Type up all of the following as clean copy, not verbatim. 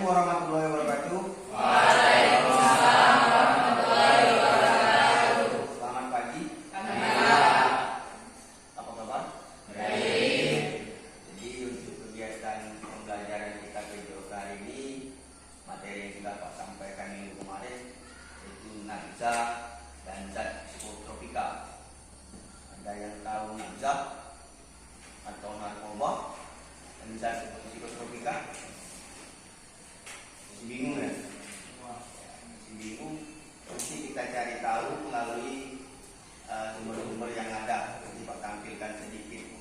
Assalamualaikum warahmatullahi wabarakatuh. Waalaikumsalam warahmatullahi wabarakatuh. Selamat pagi. Apa kabar? Baik. Jadi untuk kegiatan pembelajaran kita PJOK hari ini, materi yang sudah Pak sampaikan minggu kemarin yaitu nafza dan zat psikotropika. Ada yang tahu nafza atau narkoba dan zat psikotropika? Masih bingung ya? Masih bingung. Mesti kita cari tahu melalui sumber-sumber yang ada. Nanti Pak tampilkan sedikit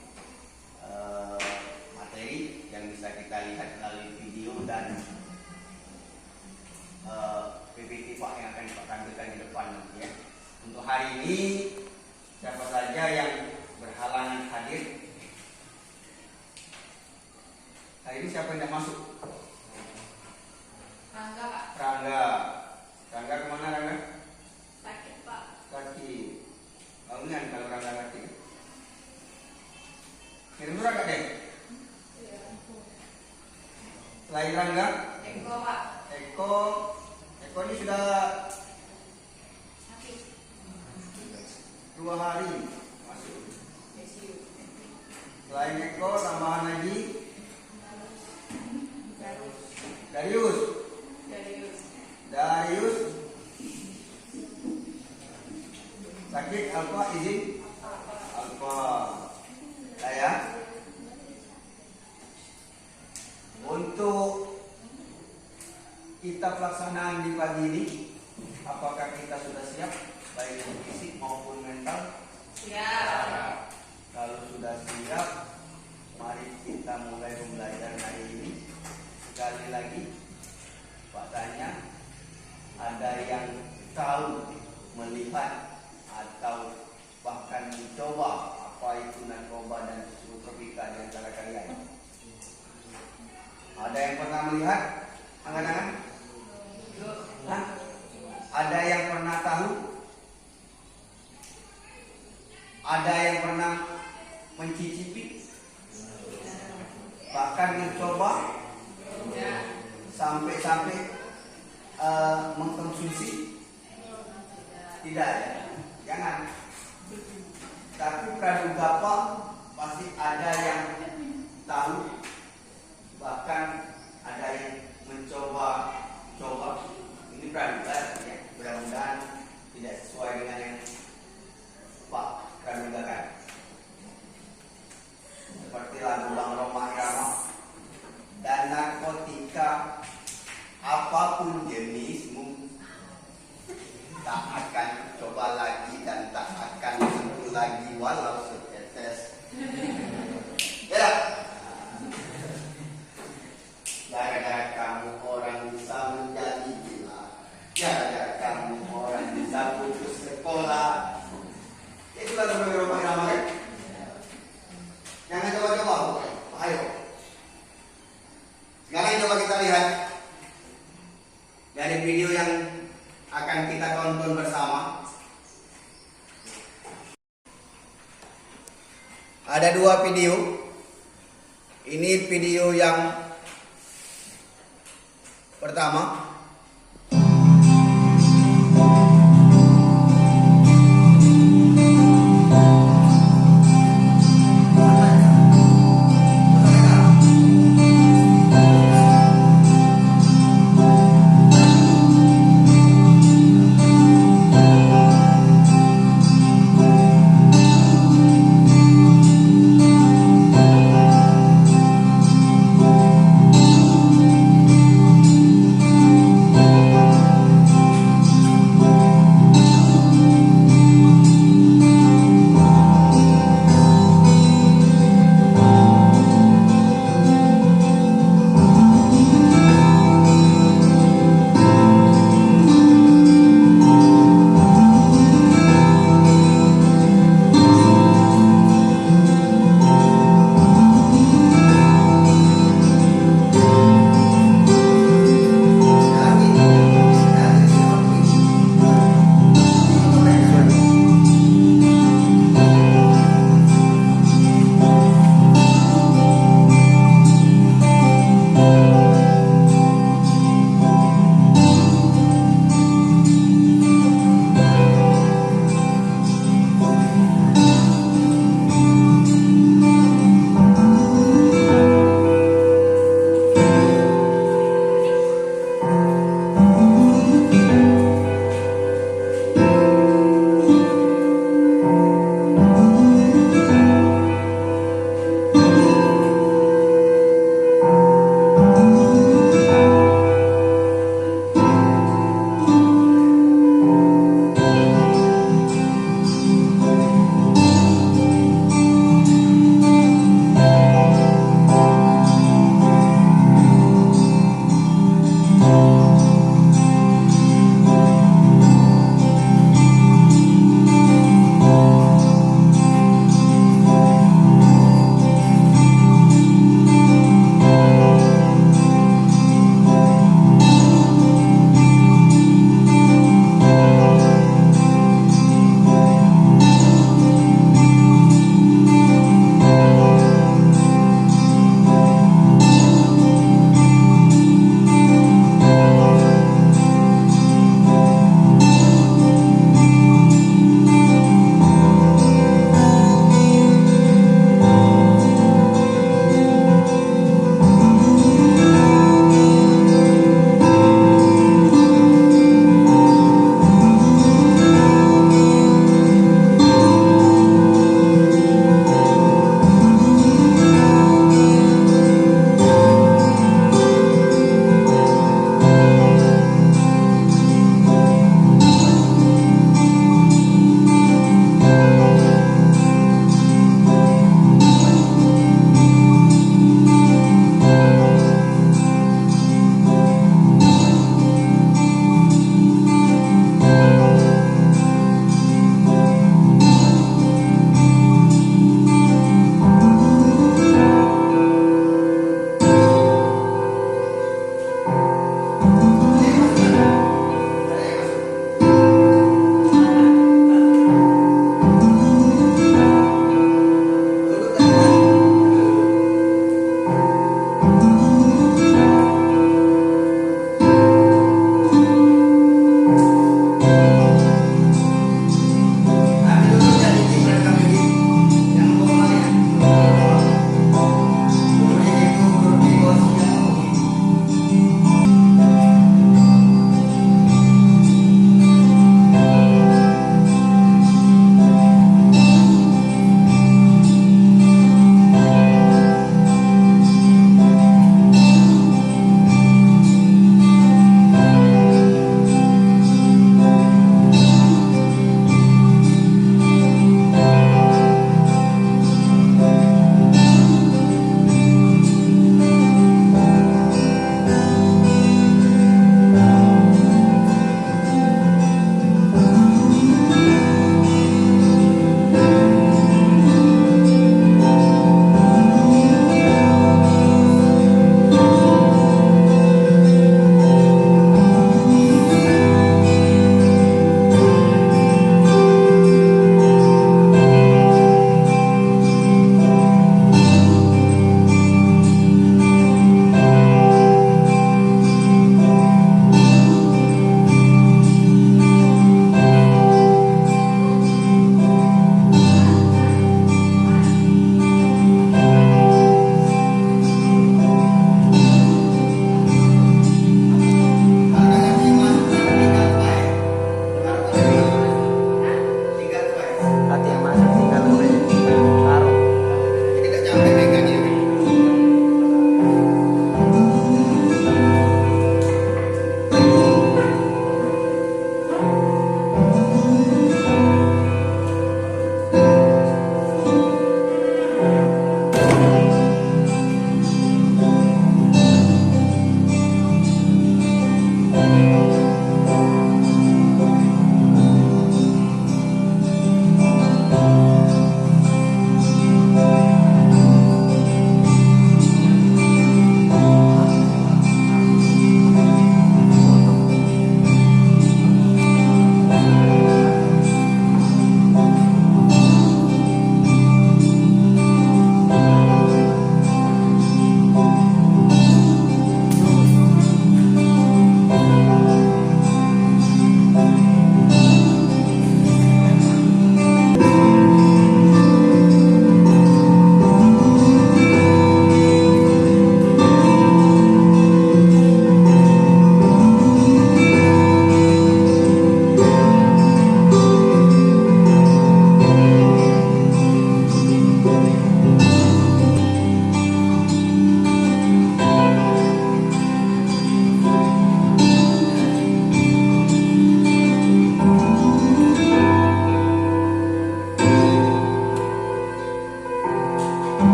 materi yang bisa kita lihat melalui video dan PPT Pak yang akan Pak tampilkan di depan nanti ya. Untuk hari ini siapa saja yang berhalangan hadir? Hari ini siapa yang tidak masuk? Rangga, Pak. Rangga. Rangga kemana Rangga? Sakit, Pak. Sakit. Bangunan kalau Rangga sakit. Kirim Rangga deh. Iya. Selain Rangga, Eko, Pak. Eko ini sudah Sakit. 2 hari masuk. ICU. Selain Eko, tambahan lagi Darius. Darius sakit apa izin? Apa? Saya untuk kita pelaksanaan di pagi ini, apakah kita sudah siap baik fisik maupun mental? Siap. Kalau sudah siap, mari kita mulai pembelajaran hari ini. Sekali lagi Pak tanya, ada yang tahu, melihat atau bahkan mencoba apa itu narkoba dan psikotropika di antara kalian? Ada yang pernah melihat? Angkat-angkat. Hah? Ada yang pernah tahu? Ada yang pernah mencicipi? Bahkan mencoba? Sampai mengkonsumsi? Tidak ya? Jangan. Tapi praduga Pak pasti ada yang tahu, bahkan ada yang mencoba. Ini praduga ya, mudah-mudahan tidak sesuai dengan yang Pak pradugakan. Seperti lagu Bang Roma Irama, dan narkotika apapun jenismu tak akan coba lagi dan tak akan sentuh lagi walau setetes. Ya, gara-gara kamu orang bisa menjadi gila, gara-gara kamu orang bisa putus sekolah. Itu lagu Bang Roma Irama kan? Jangan coba-coba, ayo. Sekarang coba kita lihat dari video yang akan kita tonton bersama. Ada 2 video. Ini video yang pertama.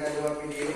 ada 2 video.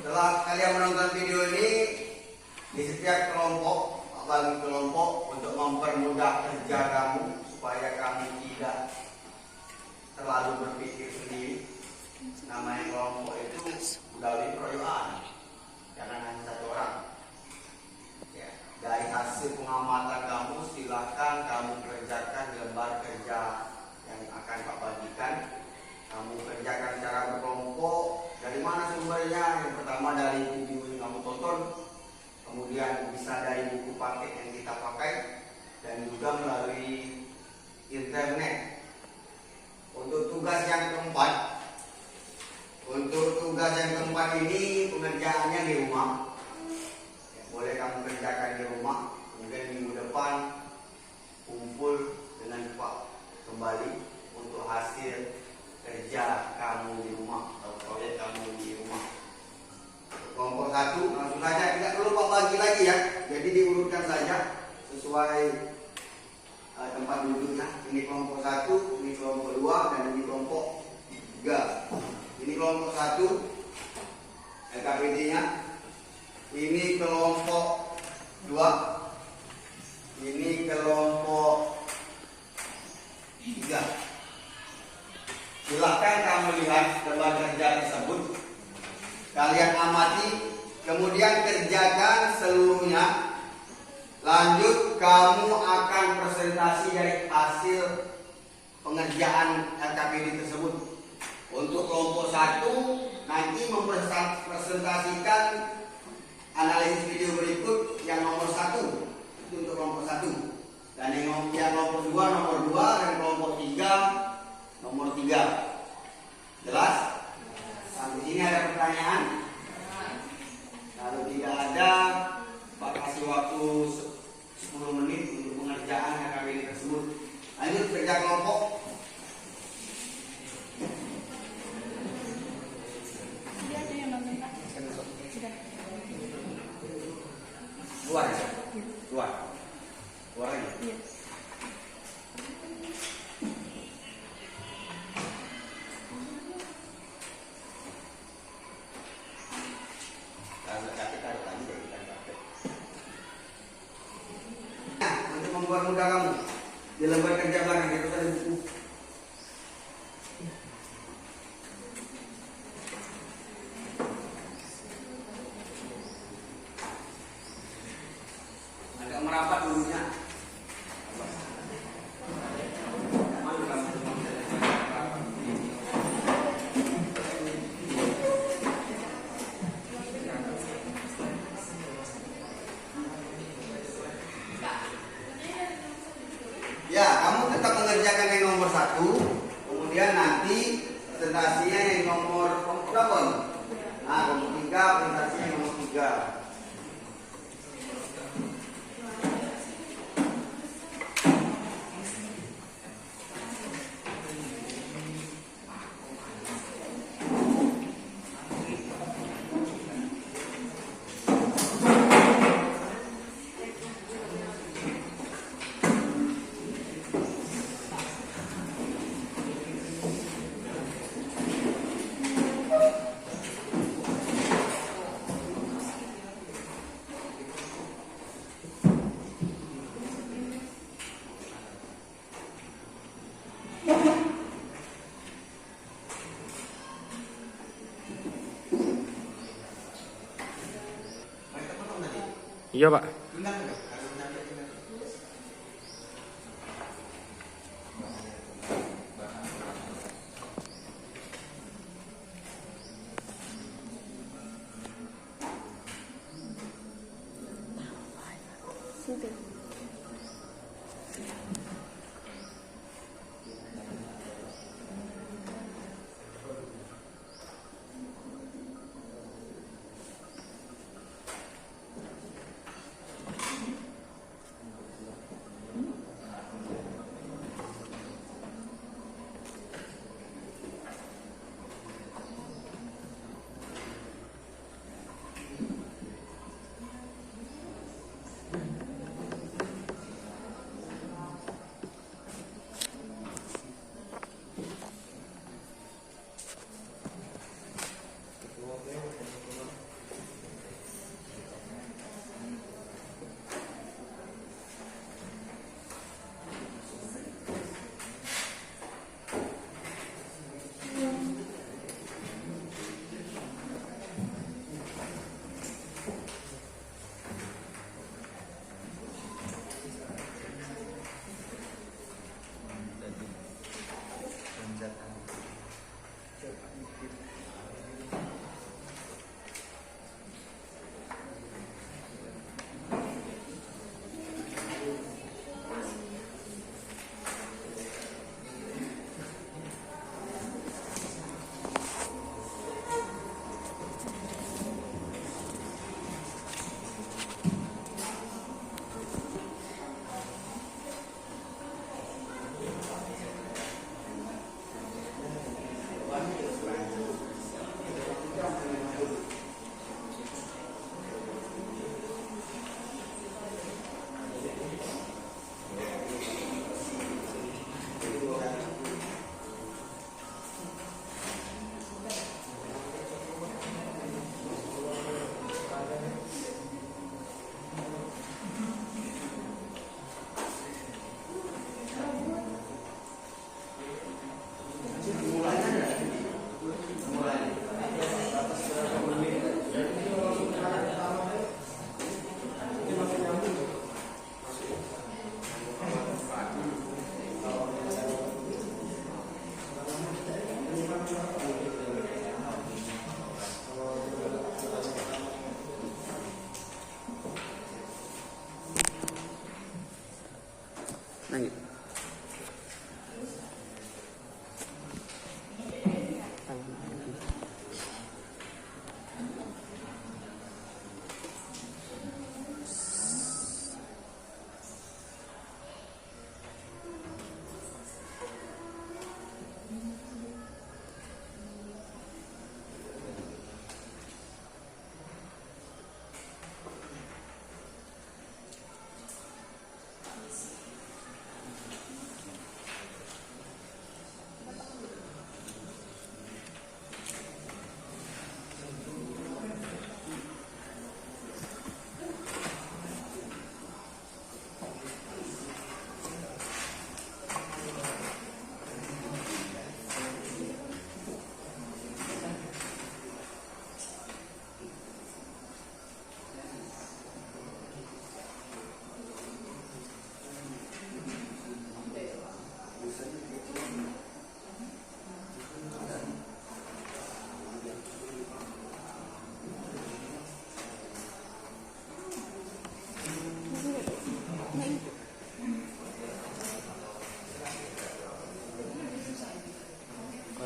Setelah kalian menonton video ini, di setiap kelompok, bagi kelompok untuk mempermudah kerja kamu supaya kamu tidak terlalu berpikir sendiri. Namanya kelompok itu udah proyokan, jangan hanya 1 orang. Ya, dari hasil pengamatan kamu, silahkan kamu kerjakan di lembar kerja yang akan Pak bagikan. Kamu kerjakan secara berkelompok. Dari mana sumbernya? Yang pertama dari video yang kamu tonton, kemudian bisa dari buku paket yang kita pakai, dan juga melalui internet. Untuk tugas yang keempat, ini pengerjaannya di rumah. Ya, boleh kamu kerjakan di rumah. Kemudian minggu depan kumpul dengan Pak kembali untuk hasil kerja kamu di rumah atau proyek kamu di rumah. Kelompok 1 langsung saja, tidak perlu Pak bagi lagi ya. Jadi diurutkan saja sesuai tempat duduknya. Ini kelompok 1, ini kelompok 2, dan ini kelompok 3. Ini kelompok 1 LKPD-nya. Ini kelompok 2. Ini kelompok 3. Silakan kamu lihat lembar kerja tersebut, kalian amati, kemudian kerjakan seluruhnya. Lanjut, kamu akan presentasi dari hasil pengerjaan LKPD tersebut. Untuk kelompok 1 nanti mempresentasikan analisis video berikut yang nomor 1. Itu untuk kelompok 1. Dan yang kelompok 2 nomor 2, dan kelompok 3 nomor 3. Jelas? Sampai sini ada pertanyaan? Kalau tidak ada, Pak kasih waktu 10 menit untuk pengerjaan LKPD tersebut. Lanjut kerja kelompok. Keluar ya? Keluar. Keluar aja. Iya. Untuk mempermudah kamu di lembar kerja belakang itu ada buku. Agak merapat dulunya. Ya, kamu tetap mengerjakan yang nomor 1, kemudian nanti presentasinya yang nomor berapa? Nah, nomor 3, presentasinya nomor 3. Iya Pak. Nangis.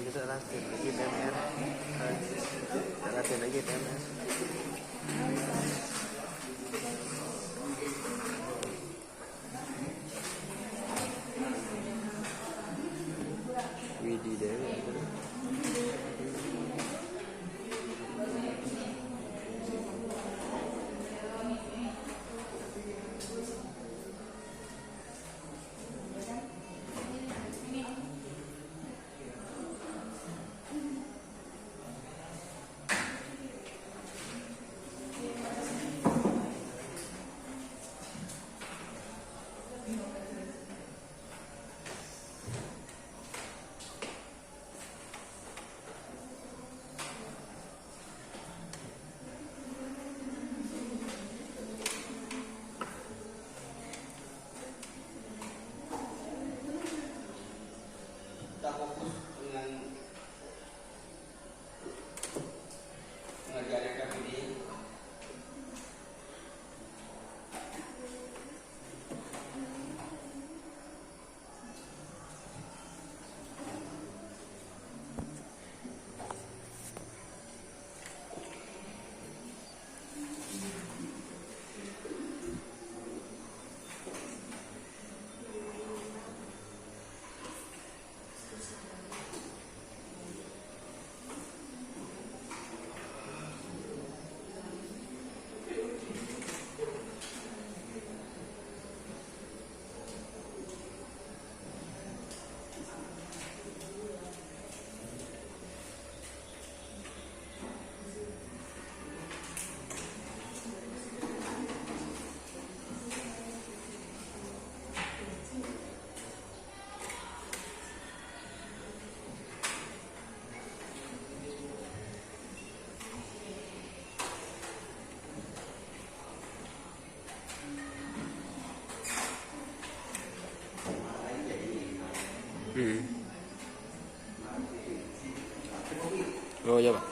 Kita latihan lagi PMR, kita latihan lagi PMR. Widi Dewi. Oh ya Pak.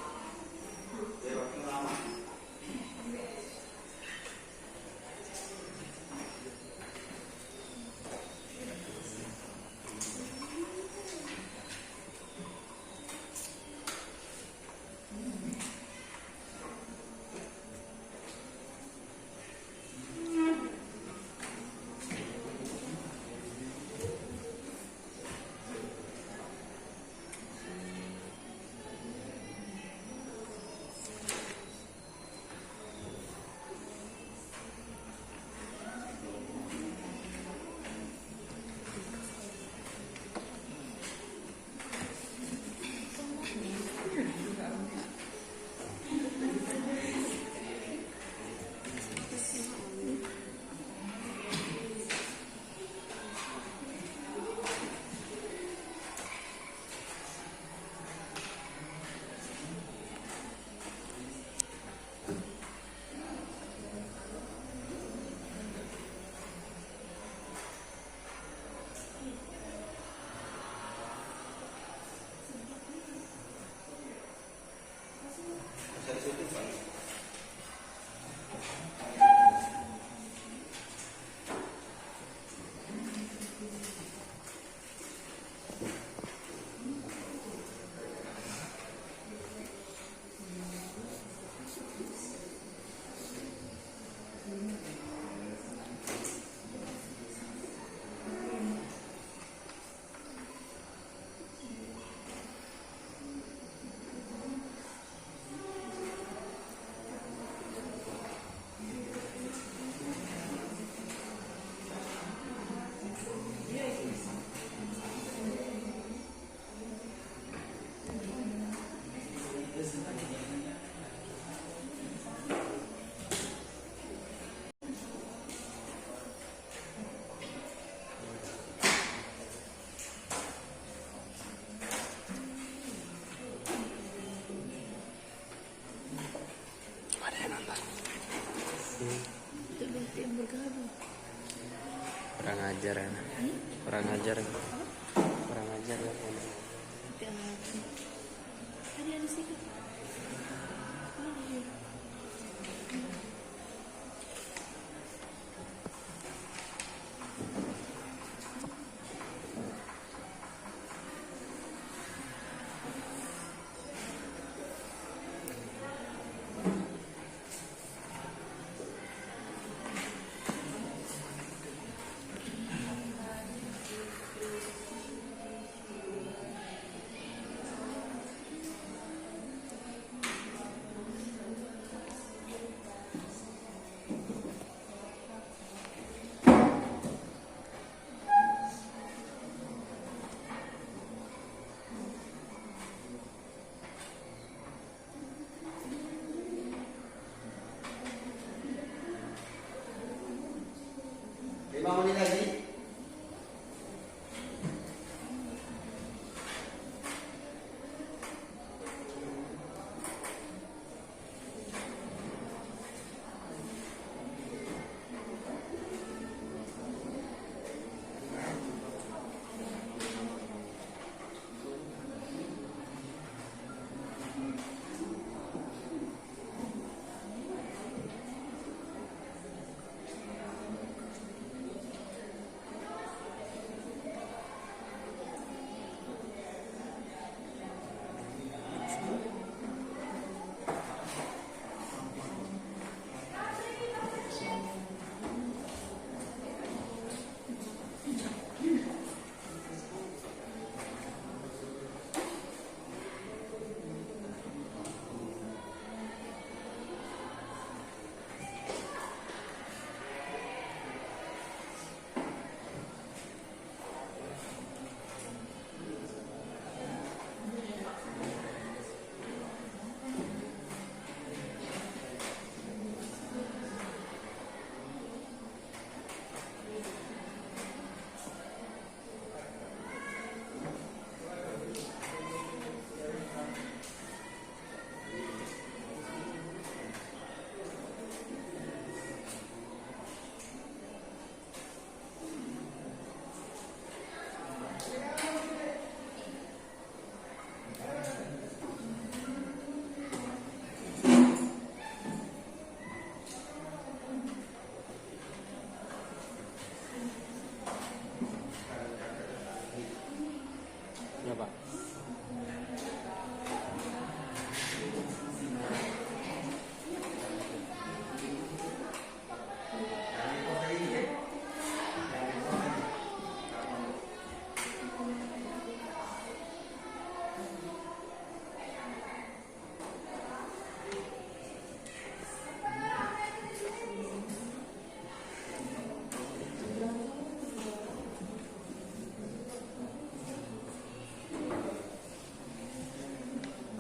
Ada yang nonton. Itu berarti yang bergabung. Kurang ajar ya. Kurang ajar. Kurang ajar ya. Tadi ada sih. Lima menit lagi.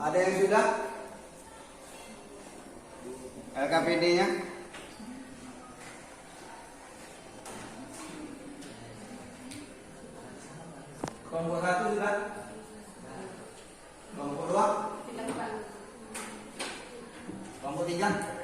Ada yang sudah? LKPD-nya? Kelompok 1 sudah? Kelompok 2? Kelompok 3?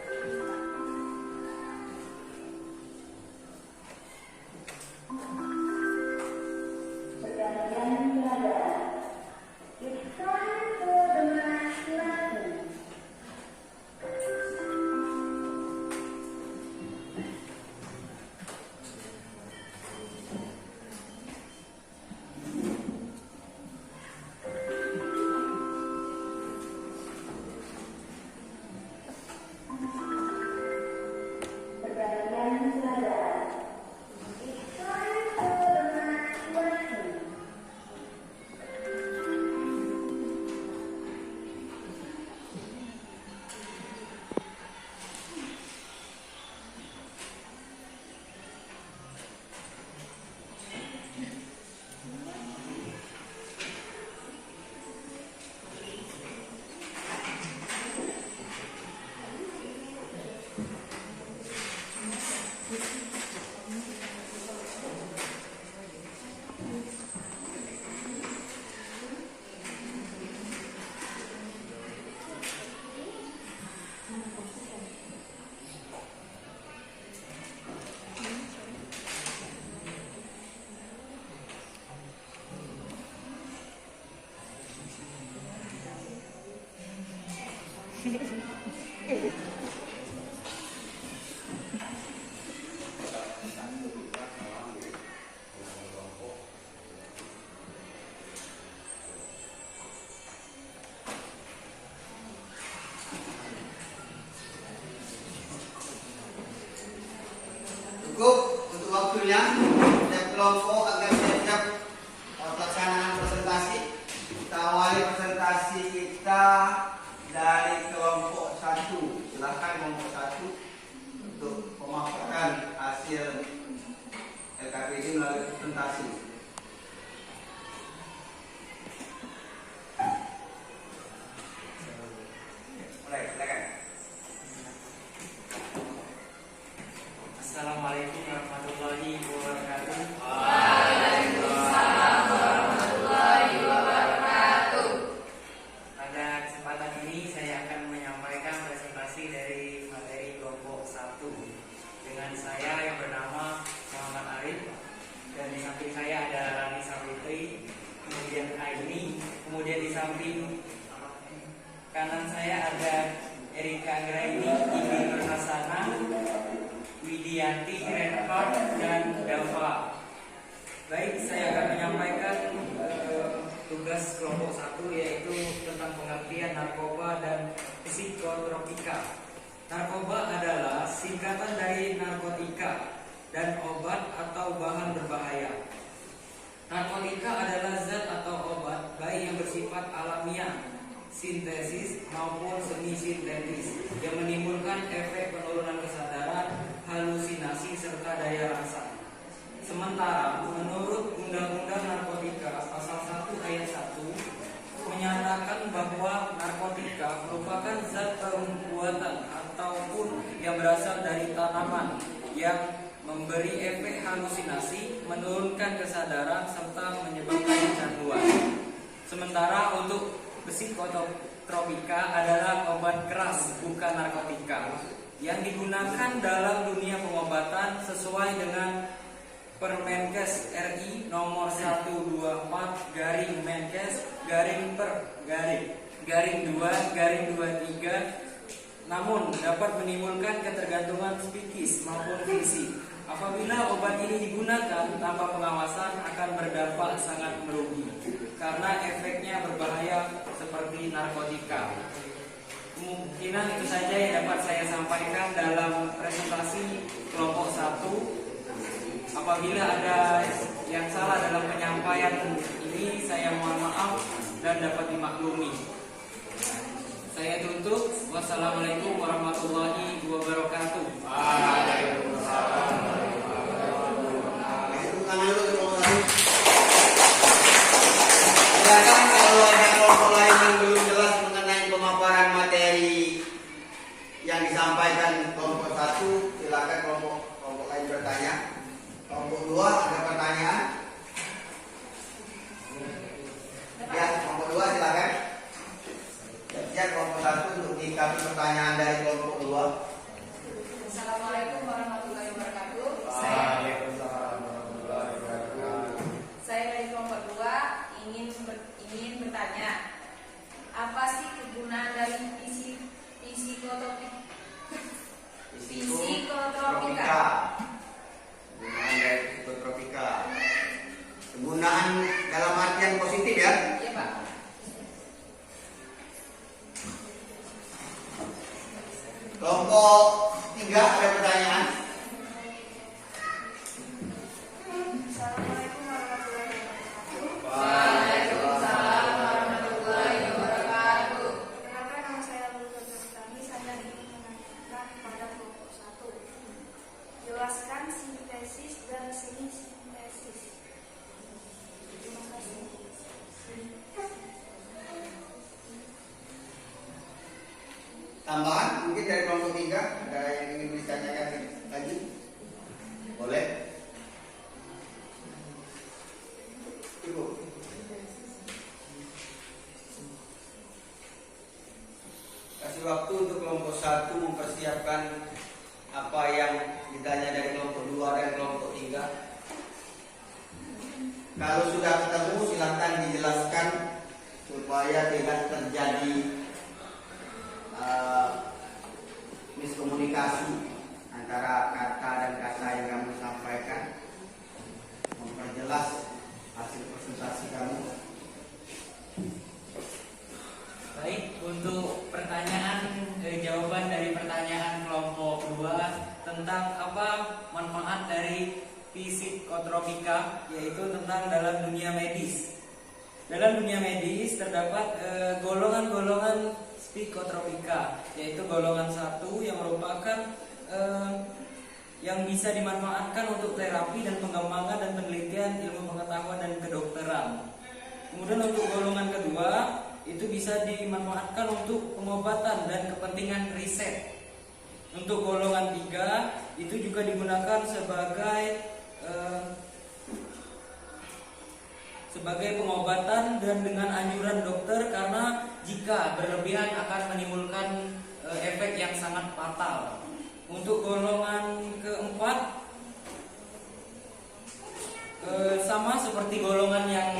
Cukup untuk waktunya. Setiap kelompok agar siap-siap pelaksanaan presentasi. Kita awali presentasi kita dari kelompok 1. Silakan kelompok 1 untuk memaparkan hasil LKPD melalui presentasi. Mulai, silakan. Assalamualaikum warahmatullahi wabarakatuh. Waalaikumsalam warahmatullahi wabarakatuh. Pada kesempatan ini saya akan menyampaikan presentasi dari materi kelompok 1 dengan saya yang bernama Muhammad Arif, dan di samping saya ada Rani Savitri, kemudian Aini, kemudian di samping kanan saya ada Erika Anggraini, Ibi Nurhasana, Widianti, Renhard, dan Dava. Baik, saya akan menyampaikan tugas kelompok 1, yaitu tentang pengertian narkoba dan psikotropika. Narkoba adalah singkatan dari narkotika dan obat atau bahan berbahaya. Narkotika adalah zat atau obat baik yang bersifat alamiah, sintesis maupun semi-sintetis, yang menimbulkan efek penurunan kesadaran, halusinasi, serta daya rasa. Sementara menurut Undang-Undang Narkotika Pasal 1 Ayat 1 menyatakan bahwa narkotika merupakan zat pembuatan ataupun yang berasal dari tanaman yang memberi efek halusinasi, menurunkan kesadaran, serta menyebabkan kecanduan. Sementara untuk psikotropika adalah obat keras, bukan narkotika, yang digunakan dalam dunia pengobatan sesuai dengan Permenkes RI nomor 124/per/2/23, namun dapat menimbulkan ketergantungan psikis maupun fisik. Apabila obat ini digunakan tanpa pengawasan akan berdampak sangat merugi karena efeknya berbahaya seperti narkotika. Kemungkinan itu saja yang dapat saya sampaikan dalam presentasi kelompok 1. Apabila ada yang salah dalam penyampaian ini, saya mohon maaf dan dapat dimaklumi. Saya tutup. Wassalamualaikum warahmatullahi wabarakatuh. Waalaikumsalam. Silakan kalau ada kelompok lain yang belum jelas mengenai ada kelompok lain bertanya. Kelompok 2 ada pertanyaan? Ya, kelompok 2 silakan. Ya, kelompok 1 untuk menyikapi pertanyaan dari kelompok 2. Assalamualaikum warahmatullahi wabarakatuh. Saya dari kelompok 2 ingin bertanya, apa sih kegunaan dari psikotropika? Kegunaan dari psikotropika. Kegunaan dalam artian positif ya? Iya, Pak. Kelompok 3 ada pertanyaan? Assalamualaikum warahmatullahi wabarakatuh. Waalaikumsalam warahmatullahi wabarakatuh. Perkenalkan, nama saya Lutfi Utami. Saya ingin menanyakan pada kelompok 1. Jelaskan sintesis dan semi-sintesis. Terima kasih. Tambahan mungkin dari kelompok 3 ada yang ingin ditanyakan lagi? Boleh? Ibu. Kasih waktu untuk kelompok 1 mempersiapkan apa yang ditanya dari kelompok 2 dan kelompok 3. Kalau sudah ketemu silakan dijelaskan supaya tidak terjadi miskomunikasi antara kata dan kata yang kamu sampaikan, memperjelas hasil presentasi kamu. Baik, untuk jawaban dari pertanyaan kelompok 2 tentang apa manfaat dari psikotropika, yaitu tentang dalam dunia medis. Dalam dunia medis terdapat golongan-golongan psikotropika, yaitu golongan 1 yang merupakan yang bisa dimanfaatkan untuk terapi dan pengembangan dan penelitian ilmu pengetahuan dan kedokteran. Kemudian untuk golongan kedua itu bisa dimanfaatkan untuk pengobatan dan kepentingan riset. Untuk golongan 3 itu juga digunakan sebagai pengobatan dan dengan anjuran dokter, karena jika berlebihan akan menimbulkan efek yang sangat fatal. Untuk golongan keempat sama seperti golongan yang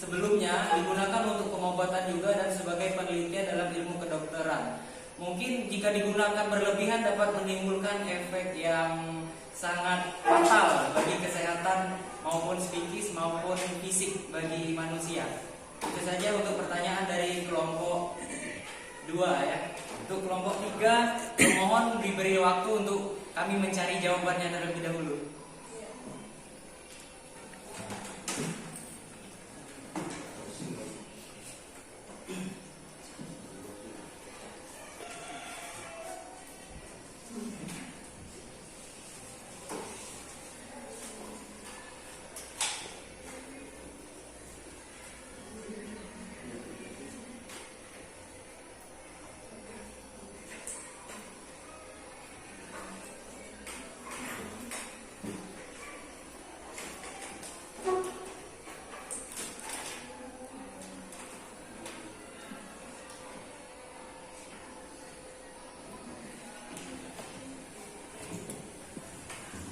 sebelumnya, digunakan untuk pengobatan juga dan sebagai penelitian dalam ilmu kedokteran. Mungkin jika digunakan berlebihan dapat menimbulkan efek yang sangat fatal bagi kesehatan maupun psikis maupun fisik bagi manusia. Itu saja untuk pertanyaan dari kelompok 2 ya. Untuk kelompok 3 mohon diberi waktu untuk kami mencari jawabannya terlebih dahulu.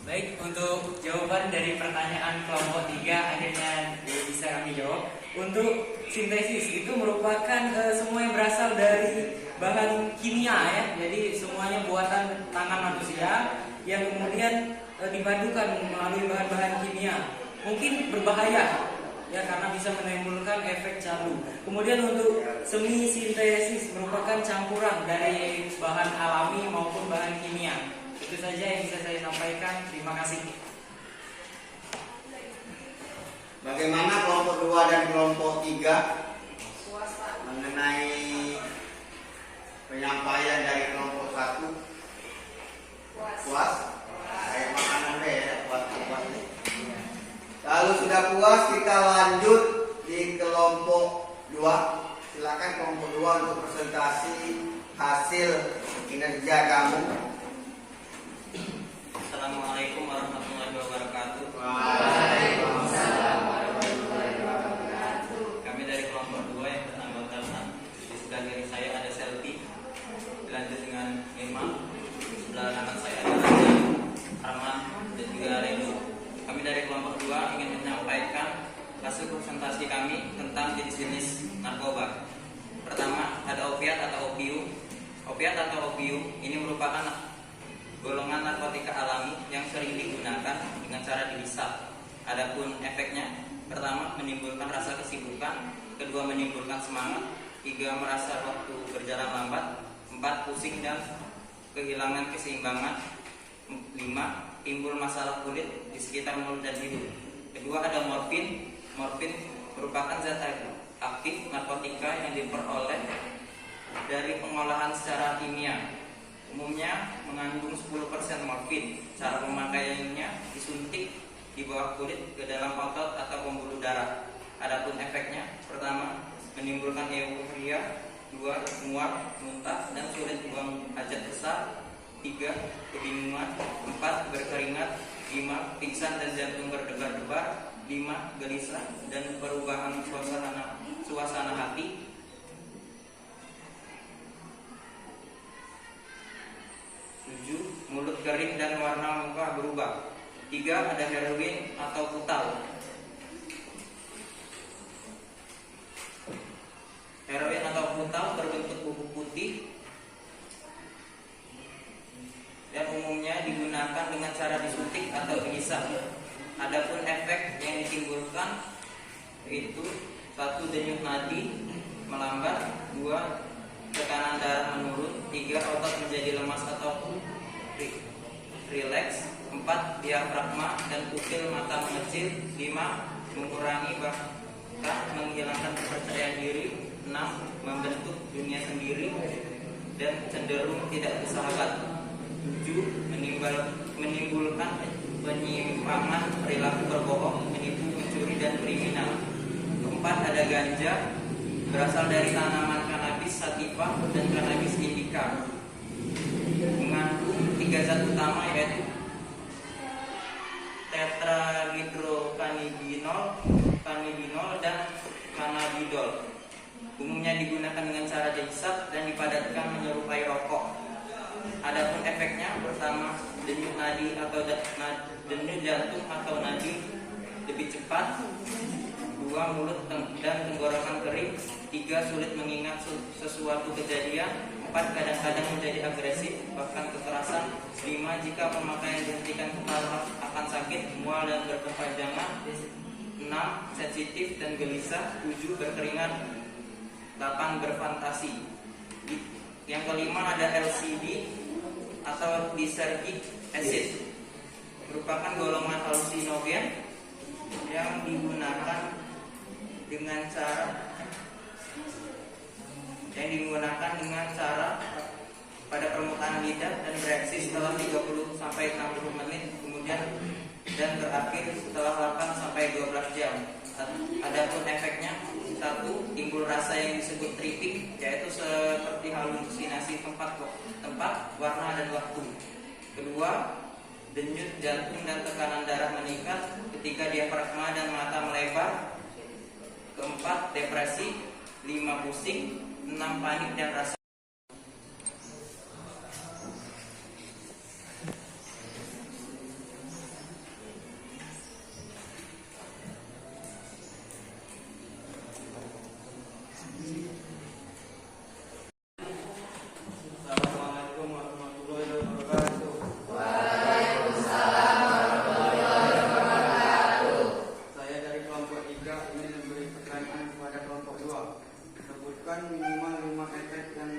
Baik, untuk jawaban dari pertanyaan kelompok 3 akhirnya bisa kami jawab. Untuk sintesis itu merupakan semua yang berasal dari bahan kimia ya. Jadi semuanya buatan tangan manusia yang kemudian dipadukan melalui bahan-bahan kimia. Mungkin berbahaya ya karena bisa menimbulkan efek candu. Kemudian untuk semi sintesis merupakan campuran dari bahan alami maupun bahan kimia. Itu saja yang bisa saya sampaikan. Terima kasih. Bagaimana kelompok 2 dan kelompok 3 mengenai penyampaian dari kelompok 1? Puas? Kayak makanan deh ya, puas. Kalau sudah puas kita lanjut di kelompok 2. Silakan kelompok 2 untuk presentasi hasil kinerja kamu. Adapun efeknya, pertama menimbulkan rasa kesibukan, kedua menimbulkan semangat, tiga merasa waktu berjalan lambat, empat pusing dan kehilangan keseimbangan, lima timbul masalah kulit di sekitar mulut dan hidung. Kedua ada morfin. Morfin merupakan zat aktif narkotika yang diperoleh dari pengolahan secara kimia. Umumnya mengandung 10% morfin. Cara pemakaiannya disuntik di bawah kulit ke dalam otot atau pembuluh darah. Adapun efeknya, pertama menimbulkan euforia, dua mual, muntah dan sulit buang hajat besar, tiga kebingungan, empat berkeringat, lima pingsan dan jantung berdebar-debar, lima gelisah dan perubahan suasana hati, tujuh mulut kering dan warna muka berubah, tiga ada heroin atau putau. Heroin atau putau berbentuk bubuk putih dan umumnya digunakan dengan cara disuntik atau dihisap. Adapun efek yang ditimbulkan yaitu satu denyut nadi melambat, dua tekanan darah menurun, tiga otot menjadi lemas atau rileks, empat diafragma dan pupil mata mengecil, lima mengurangi bahkan menghilangkan kepercayaan diri, enam membentuk dunia sendiri dan cenderung tidak bersahabat, tujuh menimbulkan penyimpangan perilaku berbohong, menipu, mencuri dan kriminal. Keempat ada ganja, berasal dari tanaman cannabis sativa dan cannabis indica. Mengandung tiga zat utama yaitu tetrahidrocannabinol, cannabinol dan cannabidol. Umumnya digunakan dengan cara dihisap dan dipadatkan menyerupai rokok. Adapun efeknya, pertama denyut nadi atau denyut jantung atau nadi lebih cepat, dua mulut dan tenggorokan kering, tiga sulit mengingat sesuatu kejadian, empat kadang-kadang menjadi agresif bahkan kekerasan, lima jika pemakaian dihentikan kepala akan sakit, mual dan berkepanjangan, enam sensitif dan gelisah, tujuh berkeringat, delapan berfantasi. Yang kelima ada LSD atau lysergic acid, merupakan golongan halusinogen yang digunakan dengan cara pada permukaan lidah dan bereaksi setelah 30 sampai 60 menit kemudian dan berakhir setelah 8 sampai 12 jam. Adapun efeknya, satu timbul rasa yang disebut tripping, yaitu seperti halusinasi tempat, warna dan waktu. Kedua, denyut jantung dan tekanan darah meningkat. Ketiga, diafragma dan mata melebar. Keempat, depresi. Lima, pusing. Enam, panik dan rasa. Assalamualaikum warahmatullahi wabarakatuh. Waalaikumsalam warahmatullahi wabarakatuh. Saya dari kelompok 3 ingin memberi pertanyaan kepada kelompok 2. Sebutkan minimal 5 efek yang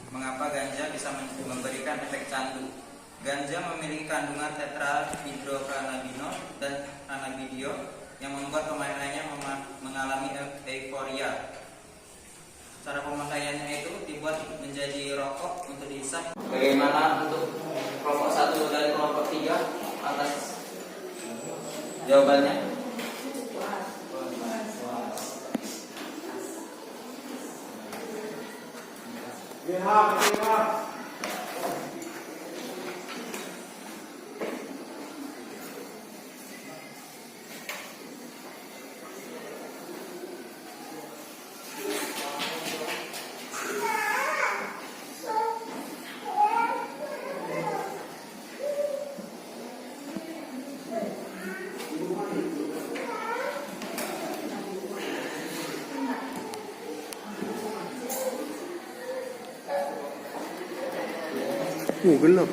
Mengapa ganja bisa memberikan efek candu? Ganja memiliki kandungan tetrahidrocannabinol dan cannabidiol yang membuat pemakaiannya mengalami euforia. Cara pemakaiannya itu dibuat menjadi rokok untuk dihisap. Bagaimana untuk kelompok 1 dari kelompok 3 atas jawabannya? Gelap.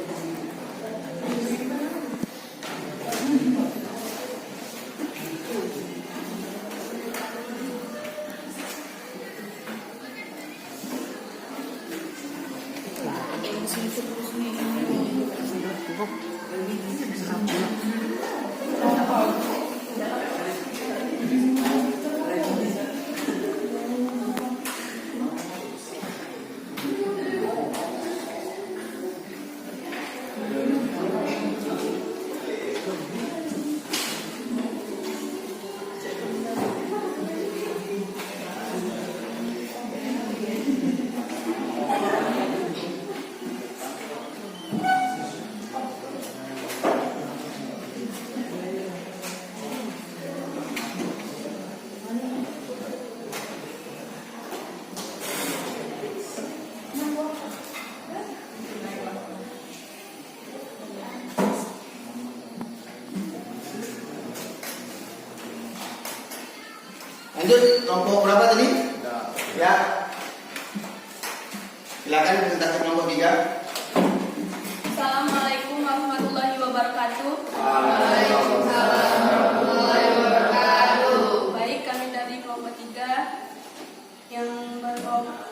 Lanjut, kelompok berapa tadi? Ya. Silakan presentasi kelompok 3. Assalamualaikum warahmatullahi wabarakatuh. Waalaikumsalam warahmatullahi wabarakatuh. Baik, kami dari kelompok 3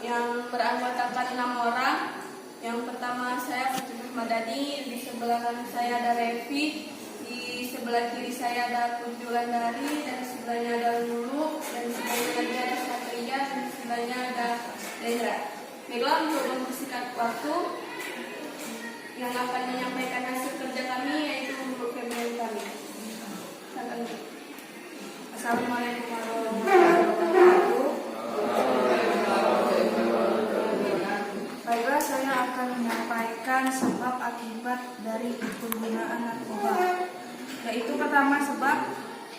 yang beranggotakan 6 orang. Yang pertama saya Putri Ahmadani, di sebelah kanan saya ada Revi, di sebelah kiri saya ada Kunjulan Dari, dan di sebelahnya ada Lulu, dan di sebelahnya lagi ada Satria, dan di sebelahnya ada Lendra. Baiklah, untuk mempersingkat waktu, yang akan menyampaikan hasil kerja kami yaitu untuk pemilihan kami. Assalamualaikum warahmatullahi wabarakatuh. Baiklah, saya akan menyampaikan sebab akibat dari penggunaan narkoba. Yaitu pertama,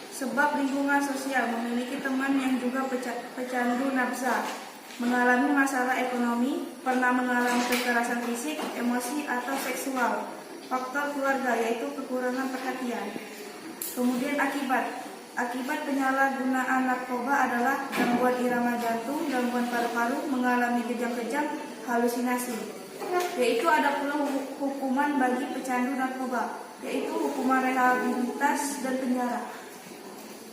sebab lingkungan sosial, memiliki teman yang juga pecandu nafsa, mengalami masalah ekonomi, pernah mengalami kekerasan fisik, emosi, atau seksual. Faktor keluarga, yaitu kekurangan perhatian. Kemudian akibat penyalahgunaan narkoba adalah gangguan irama jantung, gangguan paru-paru, mengalami kejang-kejang, halusinasi. Yaitu ada pula hukuman bagi pecandu narkoba, yaitu hukuman rehabilitas dan penjara.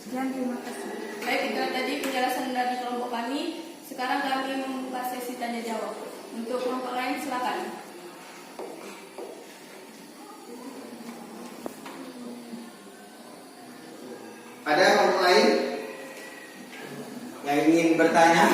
Sekian, terima kasih. Baik, itu tadi penjelasan dari kelompok kami. Sekarang kami membuka sesi tanya jawab. Untuk kelompok lain silakan. Ada kelompok lain yang ingin bertanya?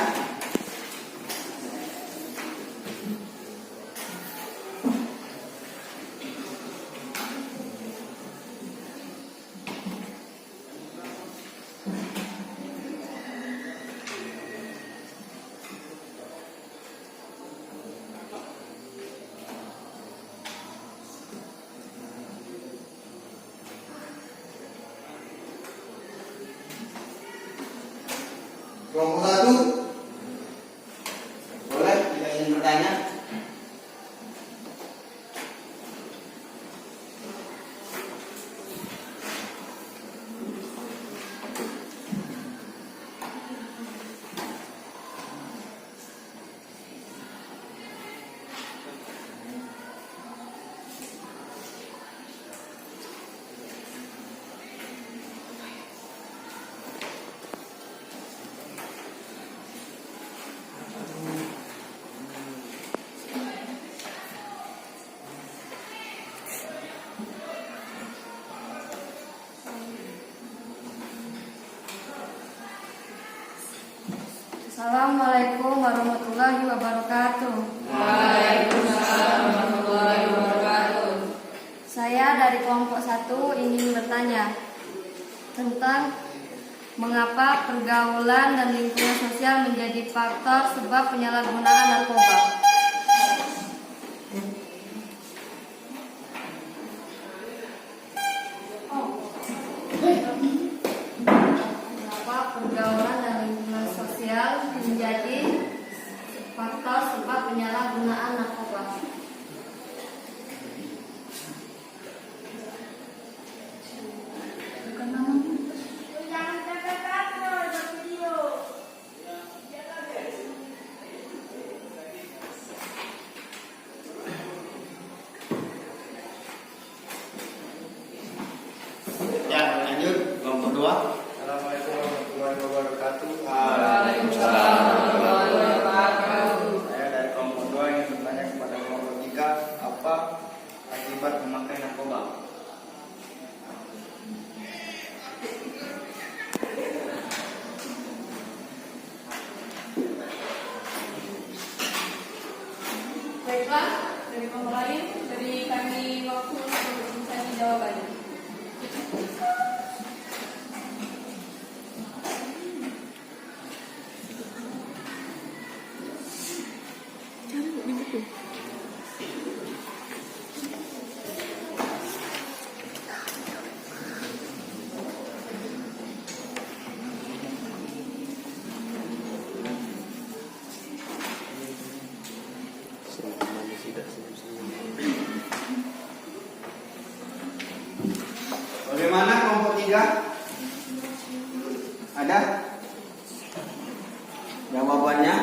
Kelompok 1, boleh jika ingin bertanya. Assalamualaikum warahmatullahi wabarakatuh. Waalaikumsalam warahmatullahi wabarakatuh. Saya dari kelompok 1 ingin bertanya tentang mengapa pergaulan dan lingkungan sosial menjadi faktor sebab penyalahgunaan narkoba. Mengapa pergaulan dan lingkungan sosial menjadi faktor sebab penyalahgunaan narkoba? Ya, lanjut kelompok 2. Assalamualaikum warahmatullahi wabarakatuh. Waalaikumsalam warahmatullahi wabarakatuh. Saya dari kelompok 2 ingin bertanya kepada kelompok 3, apa akibat memakai narkoba? Baiklah, dari kelompok lain, beri kami waktu untuk bisa jawabannya. Bagaimana kelompok 3? Ada? Jawabannya?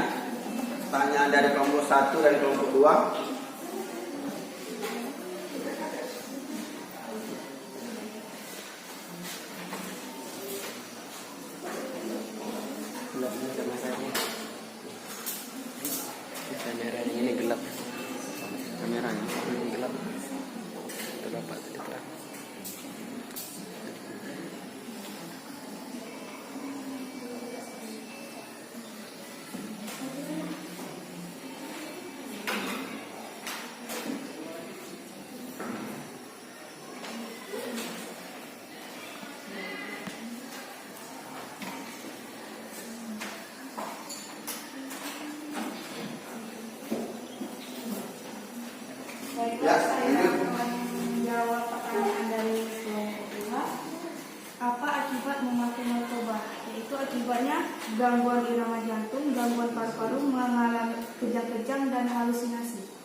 Pertanyaan dari kelompok 1 dari kelompok 2. Gelap ini karena saya kameranya ini gelap. Kameranya ini gelap. Terdapat di terang. Baiklah, Ya, saya lanjut. akan menjawab pertanyaan dari kelompok 2. Apa akibat memakai narkoba? Yaitu akibatnya gangguan irama jantung, gangguan paru-paru, mengalami kejang-kejang dan halusinasi.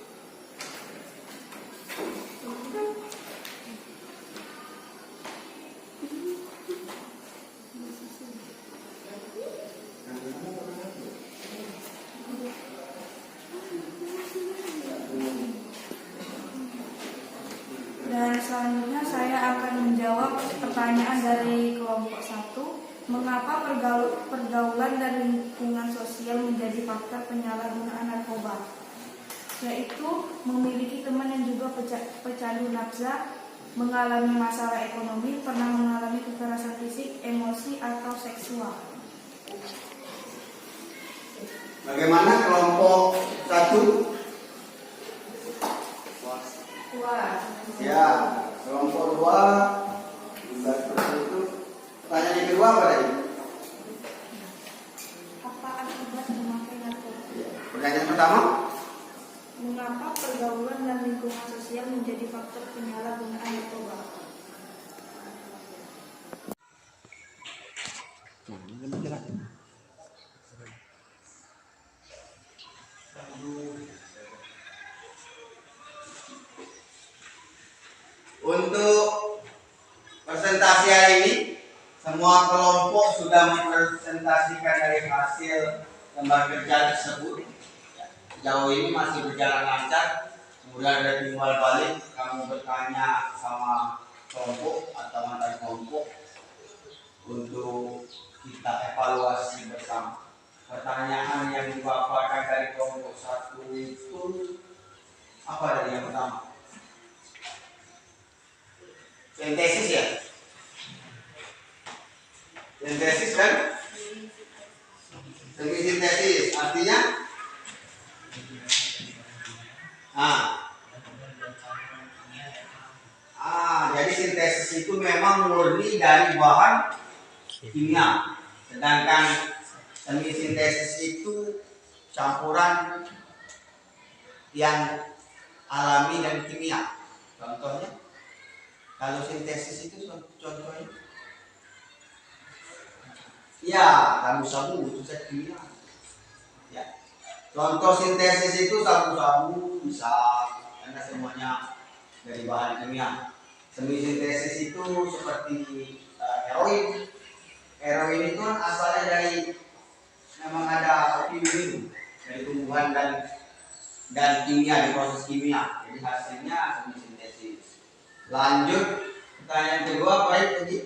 Dan selanjutnya saya akan menjawab pertanyaan dari kelompok 1. Mengapa pergaulan dan lingkungan sosial menjadi faktor penyalahgunaan narkoba? Yaitu memiliki teman yang juga pecandu nafsa, mengalami masalah ekonomi, pernah mengalami kekerasan fisik, emosi, atau seksual. Bagaimana kelompok 1? Wah, Ya, kelompok 2 juga seperti itu. Pertanyaan yang kedua apa tadi? apa akibat memakai narkoba? Pertanyaan pertama? Mengapa pergaulan dan lingkungan sosial menjadi faktor penyalahgunaan narkoba? Untuk presentasi hari ini, semua kelompok sudah mempresentasikan dari hasil lembar kerja tersebut. Sejauh ini masih berjalan lancar. Kemudian ada timbal balik, kamu bertanya sama kelompok atau antar kelompok untuk kita evaluasi bersama. Pertanyaan yang dipaparkan dari kelompok 1 itu apa dari yang pertama? Sintesis ya? Sintesis kan? Semi sintesis artinya Artinya, jadi sintesis itu memang murni dari bahan kimia, sedangkan semi sintesis itu campuran yang alami dan kimia. Contohnya, kalau sintesis itu contohnya, ya sabu-sabu itu zat kimia. Ya. Contoh sintesis itu sabu-sabu bisa, karena semuanya dari bahan kimia. Semi sintesis itu seperti heroin. Heroin itu kan asalnya dari, memang ada opium dari tumbuhan dan kimia, di proses kimia. Jadi hasilnya semi sintesis. Lanjut pertanyaan kedua, baik lagi.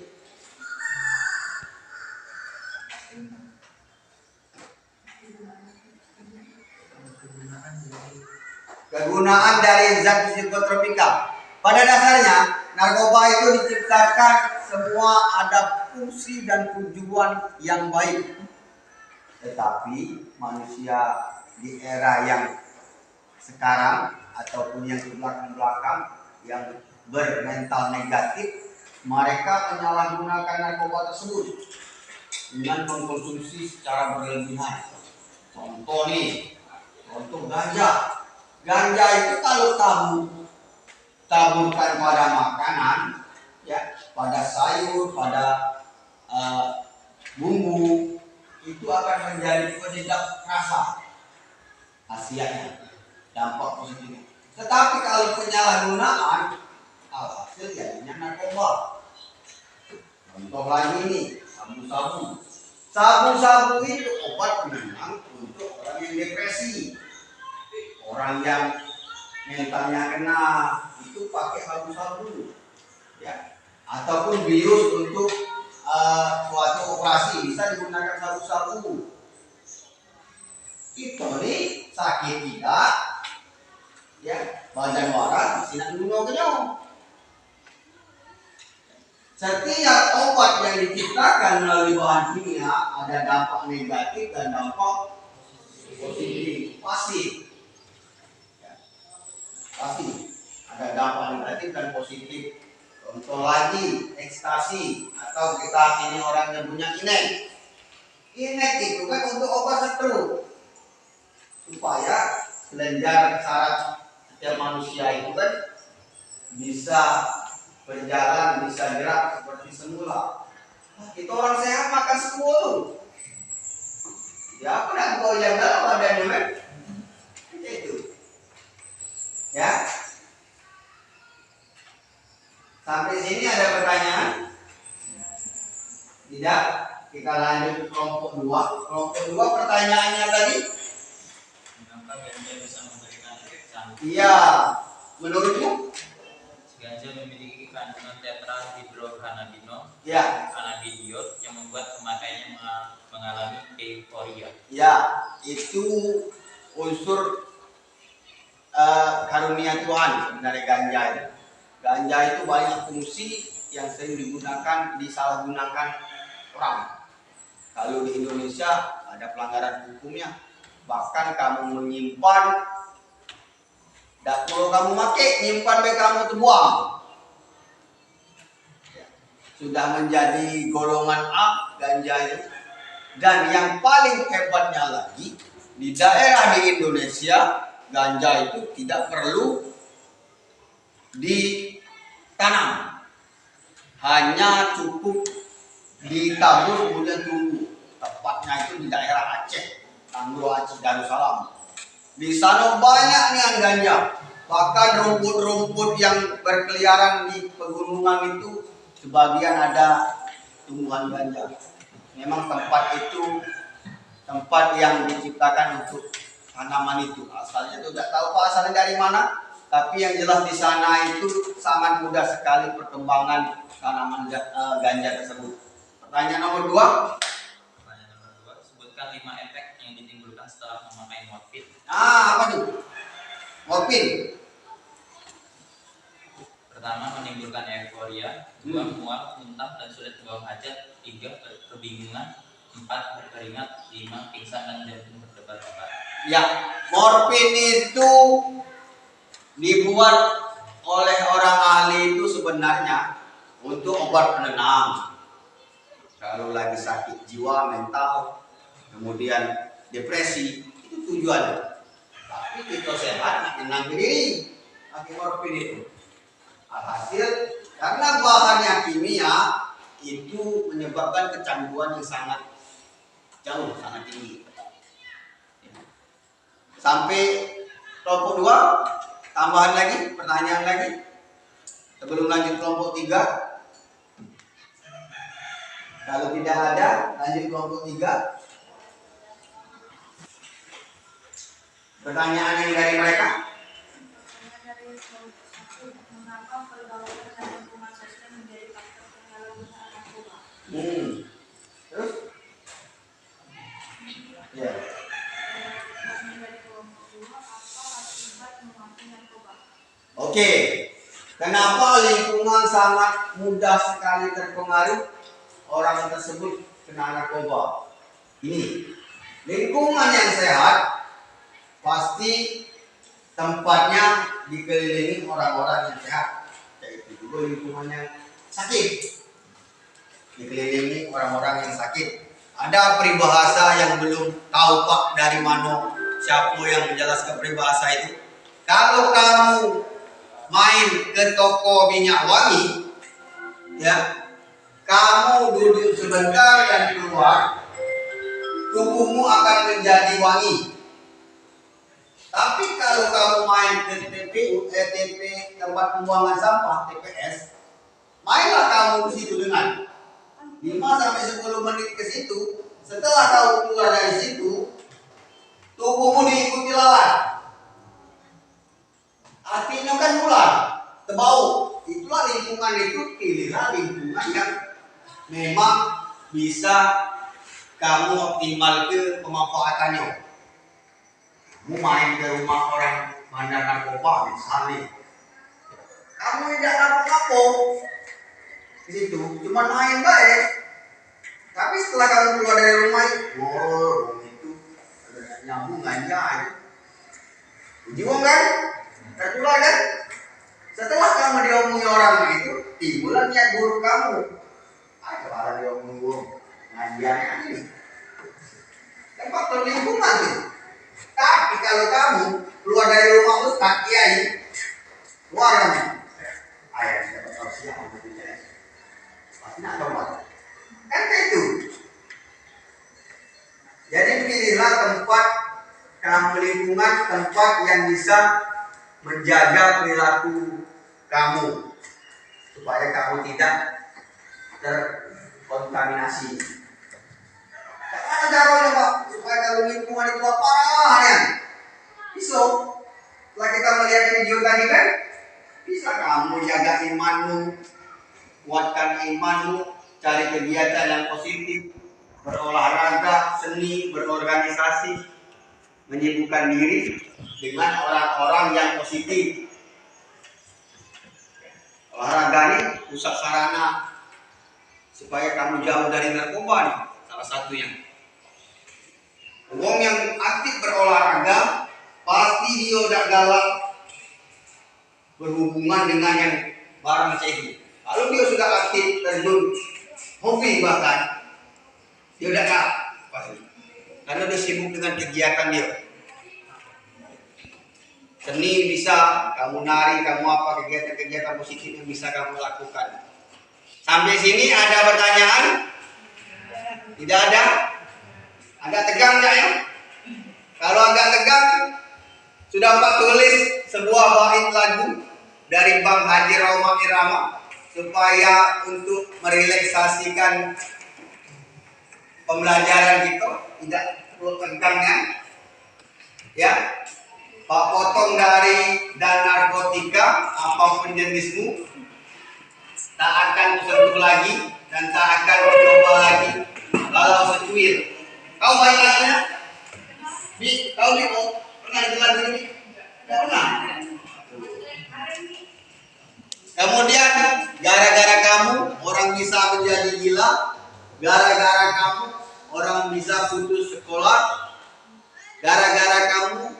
Kegunaan dari zat psikotropika. Pada dasarnya narkoba itu diciptakan semua ada fungsi dan tujuan yang baik. Tetapi manusia di era yang sekarang ataupun yang ke belakang yang bermental negatif, mereka menyalahgunakan narkoba tersebut dengan mengkonsumsi secara berlebihan. Contoh ganja. Ganja itu kalau taburkan pada makanan, ya, pada sayur, pada bumbu, itu akan menjadi penyedap rasa. Khasiatnya, dampak positifnya. Tetapi kalau penyalahgunaan, alhasil jadinya narkoba. Contoh lagi nih, sabu-sabu. Sabu-sabu itu obat memang untuk orang yang depresi, orang yang mentalnya kena, itu pakai sabu-sabu, ya. Ataupun bius untuk suatu operasi bisa digunakan sabu-sabu. Itu nih sakit tidak, ya, badan waras masih nak kenyang. Setiap obat yang diciptakan melalui bahan kimia ada dampak negatif dan dampak positif. Pasti ada dampak negatif dan positif. Contoh lagi, ekstasi, atau kita ini orang yang punya inek. Inek itu kan untuk obat stroke, supaya kelenjar saraf setiap manusia itu kan bisa berjalan, bisa gerak seperti semula. Itu orang sehat makan semua. Ya, aku nak goyang dalam badannya kan? Itu. Ya. Sampai sini ada pertanyaan? Tidak? Kita lanjut ke kelompok 2. Kelompok 2 pertanyaannya tadi? Mengapa ganja bisa memberikan efek candu? Iya. Menurutmu? Ganja memiliki kandungan tetrahidrocannabinol, Ya. cannabidiol, yang membuat pemakainya mengalami euforia. Ya, itu unsur karunia Tuhan sebenarnya ganja itu. Ganja itu banyak fungsi yang sering disalahgunakan orang. Kalau di Indonesia ada pelanggaran hukumnya. Bahkan kamu menyimpan, tidak perlu kamu pakai, nyimpan baik kamu terbuang. Sudah menjadi golongan A ganja itu. Dan yang paling hebatnya lagi, di daerah di Indonesia ganja itu tidak perlu ditanam, hanya cukup ditabur kemudian tumbuh. Tepatnya itu di daerah Aceh, Tanggul Aceh Darussalam. Di sana banyak nih ganja, bahkan rumput-rumput yang berkeliaran di pegunungan itu sebagian ada tumbuhan ganja. Memang tempat itu tempat yang diciptakan untuk tanaman itu. Asalnya itu tidak tahu asalnya dari mana, tapi yang jelas di sana itu sangat mudah sekali perkembangan tanaman ganja tersebut. Pertanyaan nomor 2. Pertanyaan nomor 2, sebutkan 5 efek yang ditimbulkan setelah memakai morfin. Apa tuh? Morfin. Pertama, menimbulkan euforia. 2, mual, muntah, dan sulit buang hajat. 3, kebingungan. 4, berkeringat. 5, pingsan dan jantung berdebar. obat-obat. Ya, morfin itu dibuat oleh orang ahli itu sebenarnya untuk obat penenang. Kalau lagi sakit jiwa, mental, kemudian depresi, itu tujuannya. Tapi kita sehat, menang diri, pakai morfin itu. Alhasil, karena bahannya kimia, itu menyebabkan kecanduan yang sangat jauh, sangat tinggi. Sampai kelompok 2, tambahan lagi, pertanyaan lagi. Sebelum lanjut kelompok 3. Kalau tidak ada, lanjut kelompok 3. Pertanyaan yang dari mereka? Dari kelompok 1, mengapa pergaulan dan lingkungan sosial menjadi faktor penyalahgunaan narkoba? Terus? Ya. Dari kelompok 2, apa akibat memakai narkoba? Oke. Kenapa lingkungan sangat mudah sekali terpengaruh orang tersebut kena narkoba? Ini lingkungan yang sehat pasti tempatnya dikelilingi orang-orang yang sehat. Yaitu juga lingkungan yang sakit dikelilingi orang-orang yang sakit. Ada peribahasa yang belum tahu Pak dari mana siapa yang menjelaskan peribahasa itu. Kalau kamu main ke toko minyak wangi, ya, kamu duduk sebentar dan keluar, tubuhmu akan menjadi wangi. Tapi kalau kamu main ke TPU, tempat pembuangan sampah, TPS, mainlah kamu di situ dengan 5-10 menit ke situ. Setelah kamu keluar dari situ, tubuhmu diikuti lalat. Artinya kan ular, terbau. Itulah lingkungan itu, pilihlah lingkungan yang memang bisa kamu optimal ke pemanfaatannya. Kamu main ke rumah orang bandar narkoba misalnya, kamu tidak kapok-kapok di situ, cuma main baik. Tapi setelah kamu keluar dari rumah, itu nyambung aja. Ujung kan? Tertular kan? Setelah kamu diomongi orang itu, timbullah niat buruk kamu. Ada orang diomongi buruk, ngajiannya ini. Dan faktor lingkungan nih. Tapi kalau kamu keluar dari rumah ustaz kiai, keluar kamu, ayah dapat sosial pasti nak tobat. Kan itu. Jadi pilihlah tempat kamu, lingkungan tempat yang bisa menjaga perilaku kamu supaya kamu tidak terkontaminasi. Bagaimana caranya Pak supaya kalau lingkungan itu parah ya? Bisa. Setelah kita melihat video tadi kan, bisa kamu jaga imanmu, kuatkan imanmu, cari kegiatan yang positif, berolahraga, seni, berorganisasi, menyibukkan diri dengan orang-orang yang positif. Olahraga ini pusat sarana supaya kamu jauh dari narkoba nih, salah satunya. Wong yang aktif berolahraga pasti dia udah galak berhubungan dengan yang barang sehi. Kalau dia sudah aktif terjun hobi bahkan dia udah galak pasti, karena dia sibuk dengan kegiatan dia. Seni bisa, kamu nari, kamu apa, kegiatan-kegiatan positif yang bisa kamu lakukan. Sampai sini ada pertanyaan? Tidak ada? Agak tegang enggak ya? Kalau agak tegang, sudah Pak tulis sebuah bait lagu dari Bang Haji Roma Irama supaya untuk merelaksasikan pembelajaran kita tidak perlu tegangnya. Ya, Pak potong dari dan narkotika apapun jenismu, tak akan kusentuh lagi dan tak akan coba lagi walau secuil. Kau baik lagunya? Kau pernah dengar ini? Tidak pernah. Kemudian gara-gara kamu orang bisa menjadi gila, gara-gara kamu orang bisa putus sekolah, Gara-gara kamu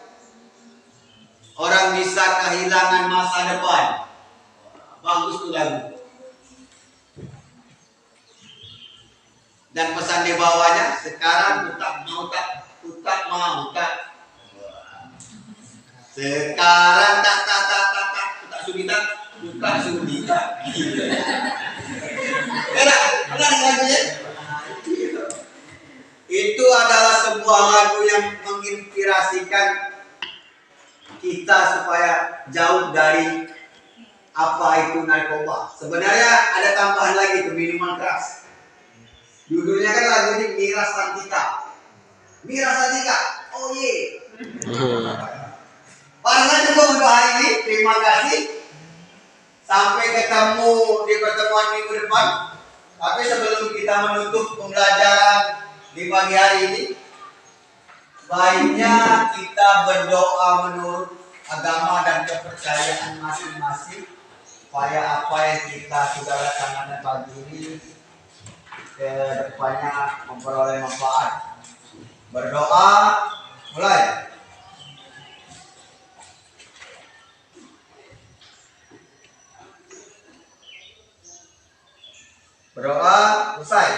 orang bisa kehilangan masa depan. Bagus tuh lagu. Dan pesan di bawahnya, sekarang utak mau tak. Sekarang tak utak sudita. Enak lagunya. Itu adalah sebuah lagu yang menginspirasikan kita supaya jauh dari apa itu narkoba. Sebenarnya ada tambahan lagi tuh, minuman keras. Judulnya kan lagu ini Miras Santika. Oh ye. Karena cukup untuk hari ini. Terima kasih. Sampai ketemu di pertemuan minggu depan. Tapi sebelum kita menutup pembelajaran di pagi hari ini, baiknya kita berdoa menurut agama dan kepercayaan masing-masing supaya apa yang kita sudah laksanakan pagi ini ke depannya memperoleh manfaat. Berdoa, mulai. Berdoa, selesai.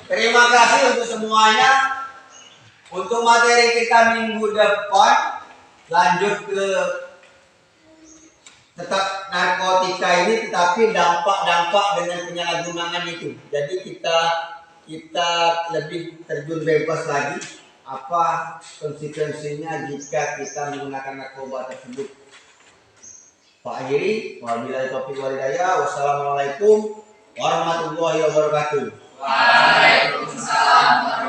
Terima kasih untuk semuanya. Untuk materi kita minggu depan, lanjut ke tetap narkotika ini, tetapi dampak-dampak dengan penyalahgunaan itu. Jadi kita lebih terjun bebas lagi. Apa konsekuensinya jika kita menggunakan narkoba tersebut? Pak Akhiri, wabillahi taufiq wal hidayah. Wassalamualaikum warahmatullahi wabarakatuh. Waalaikumsalam.